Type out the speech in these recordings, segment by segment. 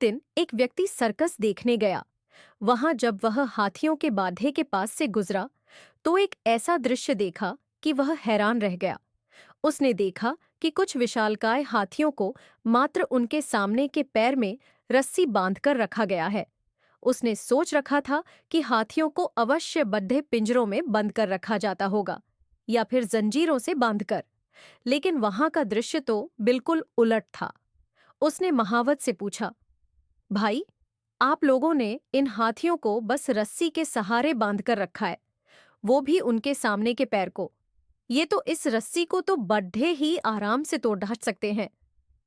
दिन एक व्यक्ति सर्कस देखने गया। वहां जब वह हाथियों के बाधे के पास से गुजरा तो एक ऐसा दृश्य देखा कि वह हैरान रह गया। उसने देखा कि कुछ विशालकाय हाथियों को मात्र उनके सामने के पैर में रस्सी बांधकर रखा गया है। उसने सोच रखा था कि हाथियों को अवश्य बद्ध पिंजरों में बंद कर रखा जाता होगा या फिर जंजीरों से बांधकर, लेकिन वहां का दृश्य तो बिल्कुल उलट था। उसने महावत से पूछा, भाई, आप लोगों ने इन हाथियों को बस रस्सी के सहारे बांधकर रखा है, वो भी उनके सामने के पैर को। ये तो इस रस्सी को तो बड्ढे ही आराम से तोड़ डाच सकते हैं।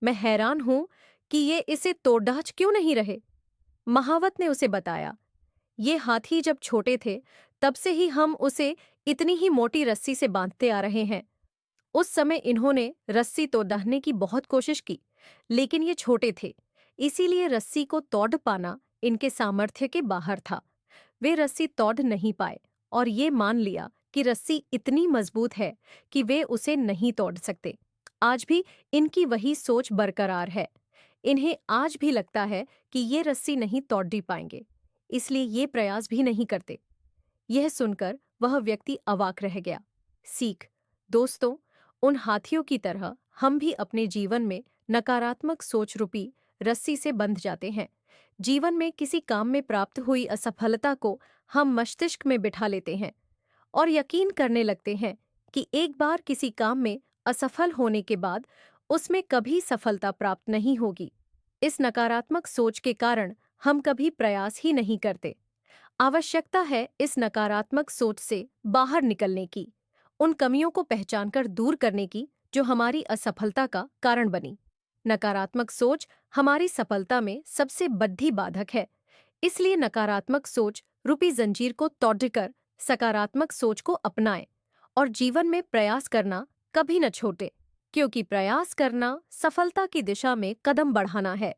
मैं हैरान हूं कि ये इसे तोड़ डाच क्यों नहीं रहे। महावत ने उसे बताया, ये हाथी जब छोटे थे तब से ही हम उसे इतनी ही मोटी रस्सी से बांधते आ रहे हैं। उस समय इन्होंने रस्सी तोड़ने की बहुत कोशिश की, लेकिन ये छोटे थे, इसीलिए रस्सी को तोड़ पाना इनके सामर्थ्य के बाहर था। वे रस्सी तोड़ नहीं पाए और ये मान लिया कि रस्सी इतनी मजबूत है कि वे उसे नहीं तोड़ सकते। आज भी इनकी वही सोच बरकरार है। इन्हें आज भी लगता है कि ये रस्सी नहीं तोड़ ही पाएंगे, इसलिए ये प्रयास भी नहीं करते। यह सुनकर वह व्यक्ति अवाक रह गया। सीख, दोस्तों, उन हाथियों की तरह हम भी अपने जीवन में नकारात्मक सोच रूपी रस्सी से बंध जाते हैं। जीवन में किसी काम में प्राप्त हुई असफलता को हम मस्तिष्क में बिठा लेते हैं और यकीन करने लगते हैं कि एक बार किसी काम में असफल होने के बाद उसमें कभी सफलता प्राप्त नहीं होगी। इस नकारात्मक सोच के कारण हम कभी प्रयास ही नहीं करते। आवश्यकता है इस नकारात्मक सोच से बाहर निकलने की, उन कमियों को पहचानकर दूर करने की जो हमारी असफलता का कारण बनी। नकारात्मक सोच हमारी सफलता में सबसे बड़ी बाधक है। इसलिए नकारात्मक सोच रूपी जंजीर को तोड़कर सकारात्मक सोच को अपनाएं और जीवन में प्रयास करना कभी न छोड़े, क्योंकि प्रयास करना सफलता की दिशा में कदम बढ़ाना है।